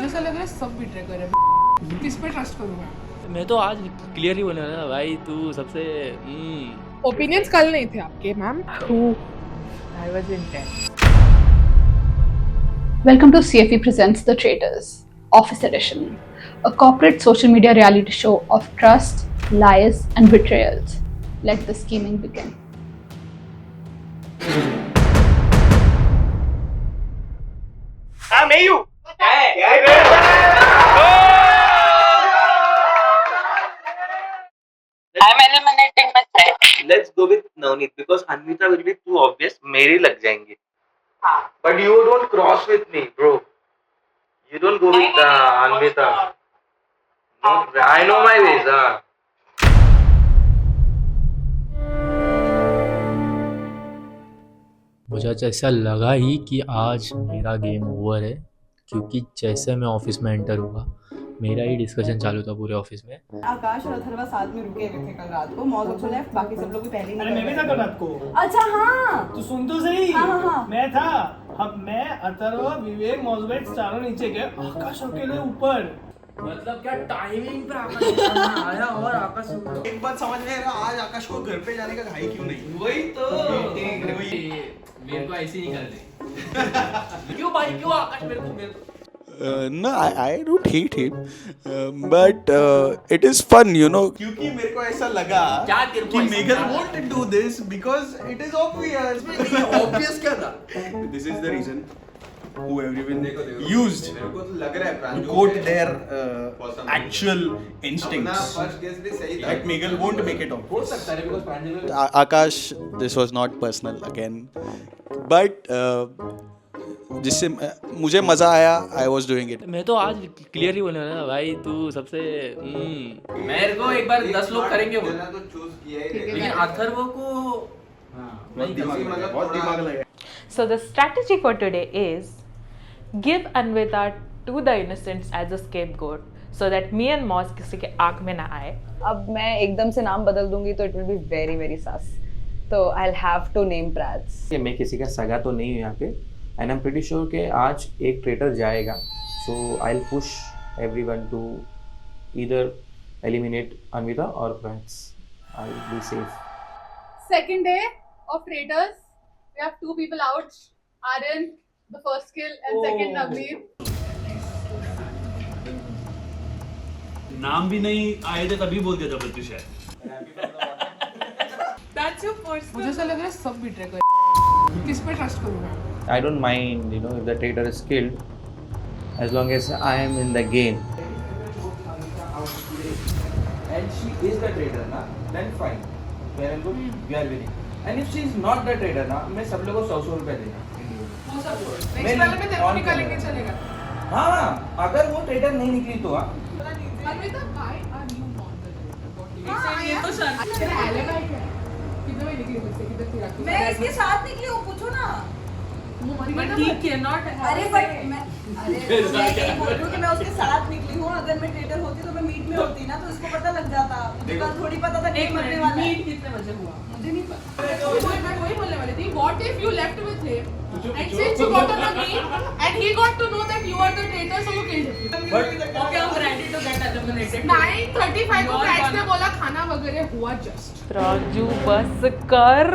ऐसा लग रहा है सब बिट्रे कर रहे हैं। किस पे ट्रस्ट करूँ मैं तो आज क्लियर ही बोलने वाला था भाई, तू सबसे ओपिनियंस कल नहीं थे आपके ma'am. I was intense. Welcome to CFE Presents The Traitors, Office Edition, a corporate social media reality show of trust, lies, and betrayals. Let the scheming begin. I'm AU. I'm eliminating my threat. Let's go with Navneet because Anvita will be too obvious. मेरे लग जाएंगे. हाँ. But you don't cross with me, bro. You don't go with Anvita. No, I know my ways. मुझे ऐसा लगा ही कि आज मेरा गेम ओवर है, क्योंकि जैसे मैं ऑफिस में एंटर हुआ मेरा ही डिस्कशन चालू था पूरे ऑफिस में। आकाश और अथर्वा साथ में रुके हुए थे कल रात को। मॉल ऑल्सो लेफ्ट, बाकी सब लोग भी पहले ही। अरे मैं भी था कल रात को। अच्छा हाँ, तू सुन तो सही। हाँ। मैं था। मैं अथर्वा विवेक मॉजबेट चारों नीचे गए, आकाश अकेले ऊपर। मतलब क्या टाइमिंग पे आकाश आया और आकाश एक बात समझ में आ रहा, आज आकाश को घर पे जाने का घाई क्यों नहीं? वही तो मेरे को ऐसे नहीं करते। क्यों भाई, क्यों आकाश मेरे को No, I don't hate him, but it is fun, you know. क्योंकि मेरे को ऐसा लगा कि मेगल won't do this because it is obvious. Obvious क्या था? This is the reason who everyone used to quote their actual instincts. That Megal won't make it obvious. Akash, this was not personal again, but जिससे मुझे मजा आया, I was doing it. मैं तो आज clear ही बोलने वाला था भाई, तू सबसे मेरे को एक बार 10 लोग करेंगे वो तो चूज किया ही, लेकिन अथर्व को बहुत दिमाग लगा। So the strategy for today is give Anvita to the innocents as a scapegoat so that me and Moz किसी के आँख में ना आए। अब मैं एकदम से नाम बदल दूंगी तो it will be very very sus. तो I'll have to name Prats. मैं किसी का सगा तो नहीं हूँ यहाँ पे, and I am pretty sure कि आज एक ट्रेटर जाएगा, so I will push everyone to either eliminate Anvita और friends. I will be safe. Second day of traitors, we have two people out. Aryan, the first kill, and second Navneet. नाम भी नहीं आए थे तभी बोल दिया था बच्चे शायद। That's your first। मुझे ऐसा लग रहा है सब बिट्रे कर रहे हैं। किस पे ट्रस्ट करूँ मैं? I don't mind, you know, if the traitor is killed, as long as I am in the game. And she is the traitor, na? Then fine. Well and good. We are winning. And if she is not the traitor, na, मैं सब लोगों को 100 रुपए देगा। वो सब छोड़। Next वाले में तेरे को निकालेंगे चलेगा। हाँ, अगर वो ट्रेटर नहीं निकली तो हाँ। Anvita, why are you not the traitor? ये तो शर्त। तेरा alibi क्या है? कितने में निकली मुझसे? किधर थी रात? मैं इसके साथ निकली हूँ, पूछो ना। But he cannot have। मैं यही बोल रही हूँ कि मैं उसके साथ निकली हूँ। अगर मैं ट्रेटर होती तो मैं मीट में होती ना, तो इसको पता लग जाता। मुझे कल थोड़ी पता था कि मरने वाला है। मीट कितने बजे हुआ? मुझे नहीं पता। मैं वही बोलने वाली थी। What if you left with him and since you got to know me and he got to know that you are the traitor, so you killed him? Okay, I'm ready to get eliminated. 9:35 को friends ने बोला खाना वगैरह हुआ just. Raju बस कर,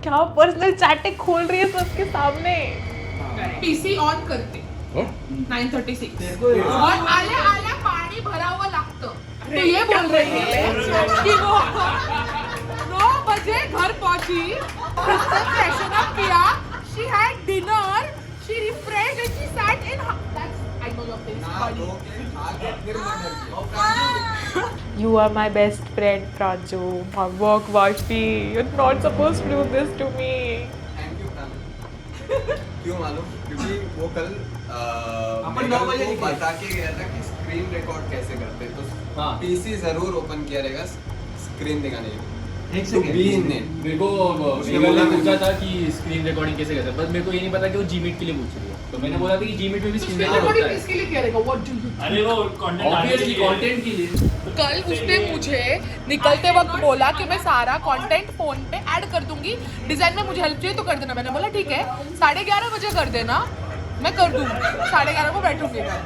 क्या personal chatting खोल रही है सबके सामने। पीसी ऑन करते 9:36 और आल्या पाणी भरा हुआ लागतं। तो ये बोल रही है कि वो 9 बजे घर पहुंची, फ्रेशन अप किया, she had dinner, she refreshed and she sat in that's I know your face। You are my best friend, Pranju, my work wifey. You're not supposed to do this to me. क्यों मालूम? क्योंकि वो कल अपन 9 बजे बता के गया था कि स्क्रीन रिकॉर्ड कैसे करते, तो पीसी जरूर ओपन किया रहेगा स्क्रीन दिखाने के लिए। एक सेकंड, मेरे को मेगल ने पूछा था कि स्क्रीन रिकॉर्डिंग कैसे करते हैं, बस मेरे को ये नहीं पता कि वो जीमीट के लिए पूछ रही है, तो मैंने बोला था कि जीमीट में भी स्क्रीन रिकॉर्ड होता है। इसके लिए क्या रहेगा? What do you? अरे वो कंटेंट ऑब्वियसली कंटेंट के लिए। कल उसने मुझे निकलते वक्त बोला कि मैं सारा कंटेंट फोन पे ऐड कर दूंगी, डिजाइन में मुझे हेल्प चाहिए तो कर देना। मैंने बोला ठीक है, 11:30 बजे कर देना, मैं कर दूंगी, 11:30 को बैठूंगी मैं।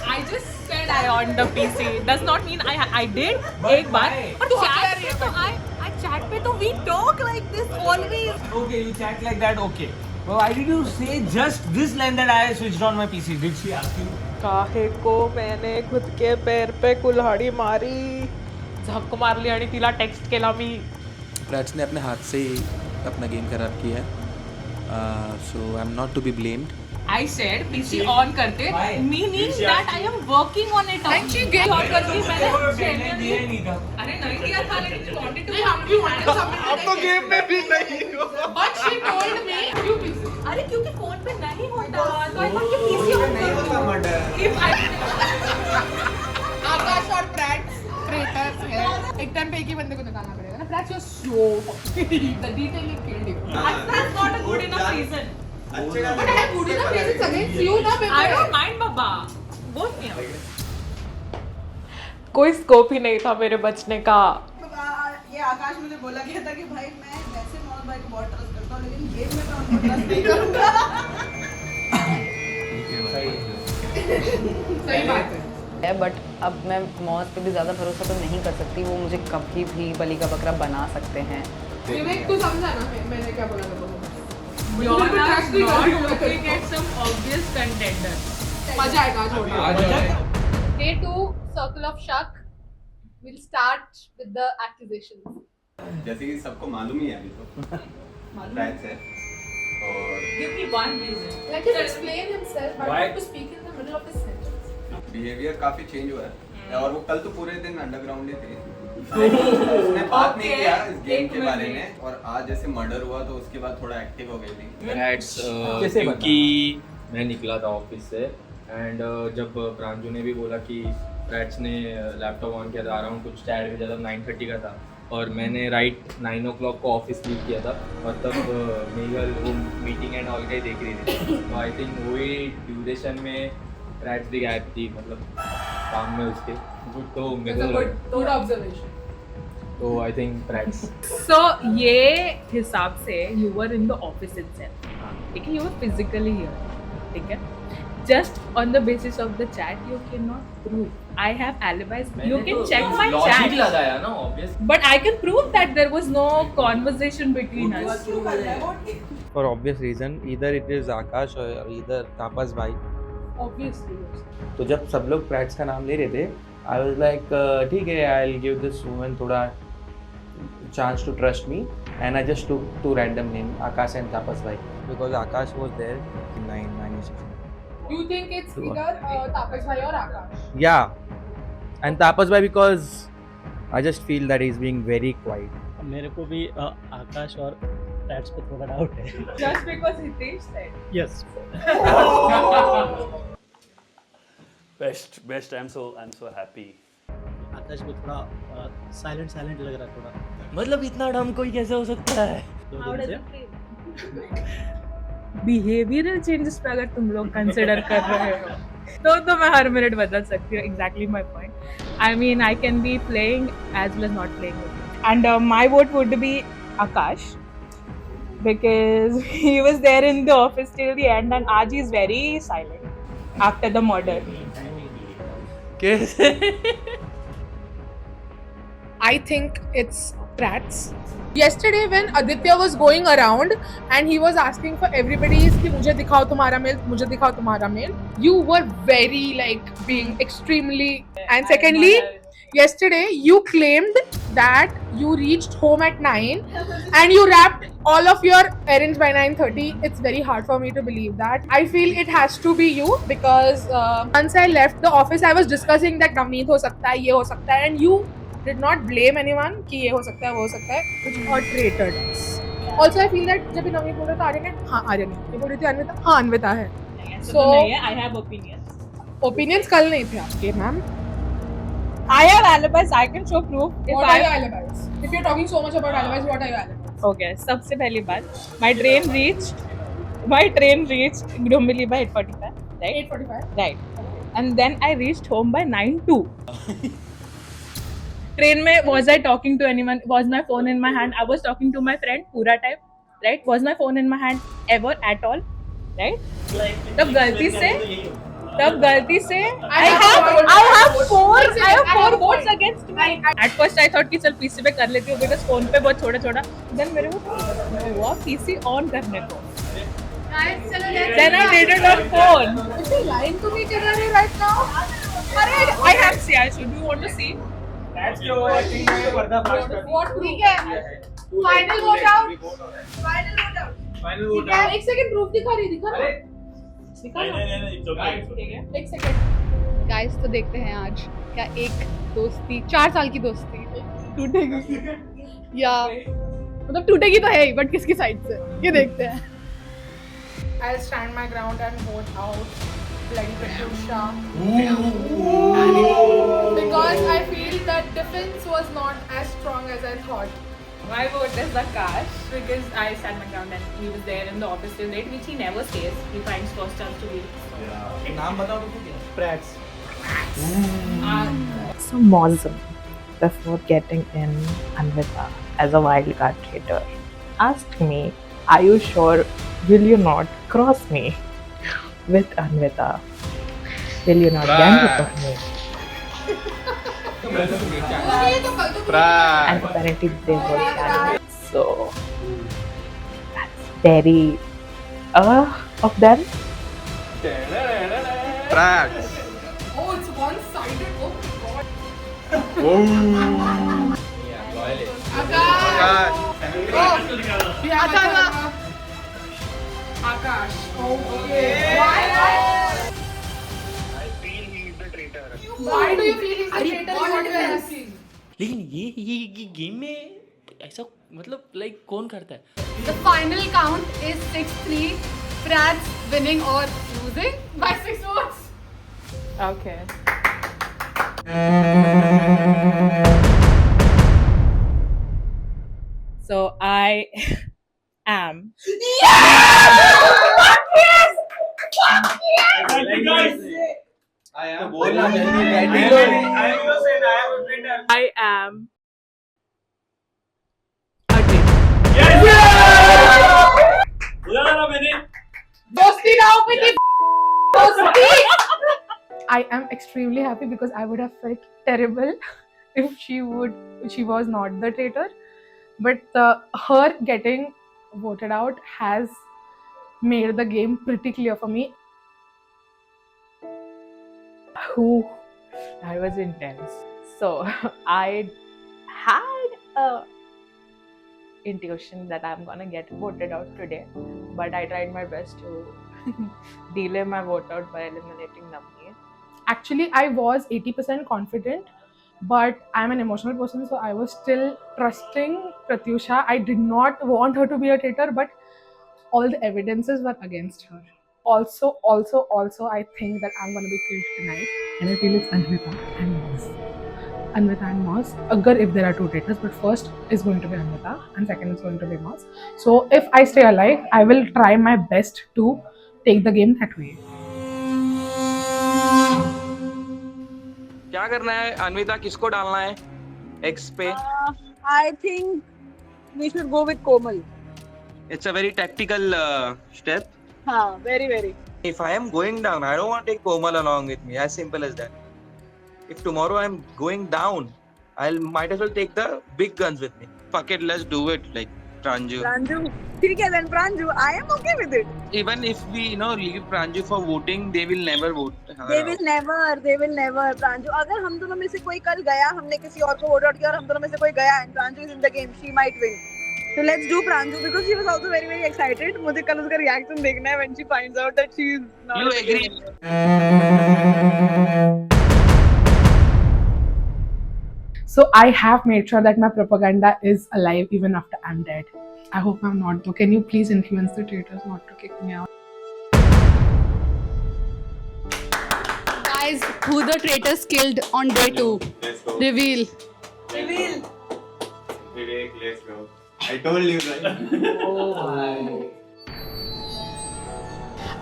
I just said I on the PC. Does not mean I did. एक बार. पर chat पे तो I chat पे तो we talk like this always. Okay, you chat like that. Okay. Well, why did you say just this line that I switched on my PC? Did she ask you? काहे को मैंने खुद के पैर पे कुल्हाड़ी मारी, झक मारली आणि तिला टेक्स्ट केला मी. प्रैट्स ने अपने हाथ से ही अपना गेम खराब किया है. So I'm not to be blamed. I said PC on करते, meaning that I am working on it. And she gave on करती मैंने genuinely. अरे नहीं दिया था लेकिन she wanted to. नहीं हम भी wanted submit. अब तो गेम में भी नहीं हो. But she told me क्यों PC? अरे क्योंकि फोन पे नहीं होता, तो I thought कि PC on कर. If I आकाश और प्रैट्स ट्रेटर्स है. एक टाइम पे एक ही बंदे को निकालना पड़ेगा ना. Prats, you're so the detail you killed you. That's not a good enough reason. But I have good enough reasons against you ना. I don't mind Baba. Both me. कोई स्कोप ही नहीं था मेरे बचने का. ये आकाश मुझे बोला गया था कि भाई मैं वैसे मोहन भाई को बहुत ट्रस्ट करता हूँ, लेकिन गेम में मैं उनको ट्रस्ट नहीं करूँगा. सही बात है. बट अब मैं मौज पे भी ज़्यादा भरोसा तो नहीं कर सकती. वो मुझे कभी भी बलि का बकरा बना सकते हैं. विवेक तू समझा ना मैंने क्या बोला था. You're not looking at some obvious contender. मजा आएगा छोड़. Day 2, Circle of Shak. We'll start with the accusations. जैसे कि सबको मालूम ही है अभी तो प्रैट्स है और Give me one reason. Let him explain himself. I want to speak in the middle of his sentence. Behaviour काफी चेंज हुआ है और वो कल तो पूरे दिन अंडरग्राउंड ही थे. उसने बात नहीं किया इस गेम के बारे में और आज जैसे मर्डर हुआ तो उसके बाद थोड़ा एक्टिव हो गई थी. प्रैट्स क्योंकि मैं निकला था ऑफिस से एंड जब प्रांजू ने भी बोला कि प्रैट्स ने लैपटॉप ऑन किया था अराउंड कुछ टाइम में ज़्यादा 9:30 का था और मैंने राइट 9 o'clock को ऑफिस लीव किया था और तब मेघल वो मीटिंग एंड ऑल का ही देख रही थी. तो आई थिंक वही ड्यूरेशन में प्रैट्स भी गायब थी मतलब काम में उसके. तो मेरे गुड ऑब्जर्वेशन. तो आई थिंक प्रैट्स. So ये हिसाब से you were in the office itself. ठीक है, you were physically here. ठीक है. Just on the basis of the chat you cannot prove. I have alibis. You can check my chat. Logic लगाया ना obvious. But I can prove that there was no conversation between us. For obvious reason, either it is Akash or either Tapas bhai. Obviously. तो जब सब लोग प्रैट्स का नाम ले रहे थे, I was like, ठीक है, I'll give this woman थोड़ा chance to trust me, and I just took two random names, Akash and Tapas bhai, because Akash was there in 9:06. You think it's either Tapas bhai or Akash? Yeah, and Tapas bhai because I just feel that he's being very quiet. मेरे को भी आकाश और प्रैट्स पे थोड़ा doubt है. Just because Hitesh said. Yes. Best. I'm so happy. आकाश में थोड़ा silent लग रहा है थोड़ा. मतलब इतना डम कोई कैसे हो सकता है? बिहेवियरल चेंजेस पे अगर तुम लोग कंसिडर कर रहे हो तो मैं हर मिनट बदल सकती हूँ. Exactly my point. I mean I can be playing as well as not playing and my vote would be Akash because he was there in the office till the end and Aji is very silent after the murder. I think it's Prats. Yesterday when Aditya was going around and he was asking for everybody's कि मुझे दिखाओ तुम्हारा mail, you were very like being extremely. And secondly, yesterday you claimed that you reached home at 9 and you wrapped all of your errands by 9:30. It's very hard for me to believe that. I feel it has to be you because once I left the office I was discussing that Navneet हो सकता है, ये हो सकता है, and you did not blame anyone कि ये हो सकता है, वो हो सकता है, which are traitor does. Also I feel that जब नवनीत बोल रहा था आर्यन है, हाँ आर्यन है, ये बोल रही थी अन्विता, हाँ अन्विता है. So I have opinions. Opinions कल नहीं थे आपके ma'am. I have alibis. I can show proof. What are your alibis? If you're talking so much about alibis, what are your alibis? Okay. सबसे पहली बात, my train reached Dombivli by 8:45. Right? 8:45. Right. And then I reached home by 9:02. Train में was I talking to anyone? Was my phone in my hand? I was talking to my friend पूरा time. Right? Was my phone in my hand ever at all? Right? तब गलती से तब गलती से I have four votes against me. At first I thought कि चल PC पे कर लेती हूँ because phone पे बहुत छोटा then मेरे को हुआ PC on करने को. Then I did it on phone. Line तो नहीं चला रही right now. अरे I have see. I should. Do you want to see? That's your acting में पर्दाफाश कर दी। What ठीक है? Final vote out. Final vote क्या out। एक सेकंड प्रूफ दिखा रही दिखा अरे दिखा नहीं, it's okay, it's okay। ठीक है एक सेकंड गाइस तो देखते हैं आज क्या एक दोस्ती 4 साल की दोस्ती टूटेगी या मतलब टूटेगी तो है ही बट किसकी साइड से ये देखते हैं. I'll stand my ground and vote out bloody Pratyusha. Because I feel that defense was not as strong as I thought. My vote is Akash because I stand my ground and he was there in the office till late, which he never stays. He finds first chance to leave. नाम बताओ तो क्या? Prats। So Mozum, before getting in Anvita as a wildcard trader, asked me, "Are you sure? Will you not cross me with Anvita? Will you not gamble with me?" And apparently they were planning. So that's very of them. Prats। Oh, it's one-sided. Oh my god. Akash. Oh, yeah, Akash. Okay. Why? Why do you feel he's the traitor? What are you asking? लेकिन ये game में ऐसा मतलब like कौन करता है? The final count is 6-3. Prats winning or losing by 6 votes. Okay. So I am. I am बोलना जल्दी batting. I am innocent, I am a traitor। I am a traitor. बोला ना मैंने। Dosti now with the Dosti. I am extremely happy because I would have felt terrible if she was not the traitor. But her getting voted out has made the game pretty clear for me. That was intense. So I had a intuition that I'm gonna get voted out today, but I tried my best to delay my vote out by eliminating Navneet. Actually, I was 80% confident, but I'm an emotional person, so I was still trusting Pratyusha. I did not want her to be a traitor, but all the evidences were against her. Also, I think that I'm going to be killed tonight, and I feel it's Anvita and Moz. Anvita and Moz. If there are two traitors, but first is going to be Anvita, and second is going to be Moz. So if I stay alive, I will try my best to take the game that way. क्या करना है अन्विता, किसको डालना है x पे? I think we should go with Komal. It's a very tactical step. हाँ, very. If I am going down, I don't want to take Komal along with me. As simple as that. If tomorrow I'm going down, might as well take the big guns with me. Fuck it, let's do it. Like Pranju. ठीक है, then Pranju. I am okay with it. Even if we leave Pranju for voting, they will never vote. They will never. Pranju. अगर हम दोनों में से कोई कल गया, हमने किसी और को वोट आउट किया और हम दोनों में से कोई गया and Pranju is in the game, she might win. So let's do Pranju because she was also very excited. मुझे कल उसका reaction देखना है when she finds out that she is not. You agree? So I have made sure that my propaganda is alive even after I'm dead. I hope I'm not though. Can you please influence the traitors not to kick me out? Guys, who the traitors killed on day 2? Let's go। Reveal. Vivek, let's go। I told you, right? Oh my।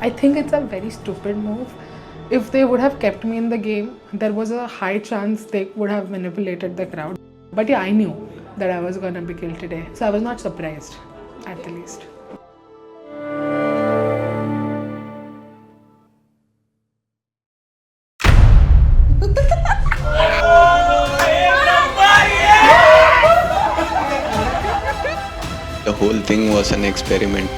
I think it's a very stupid move. If they would have kept me in the game, there was a high chance they would have manipulated the crowd. But yeah, I knew that I was gonna be killed today. So I was not surprised, at the least. The whole thing was an experiment.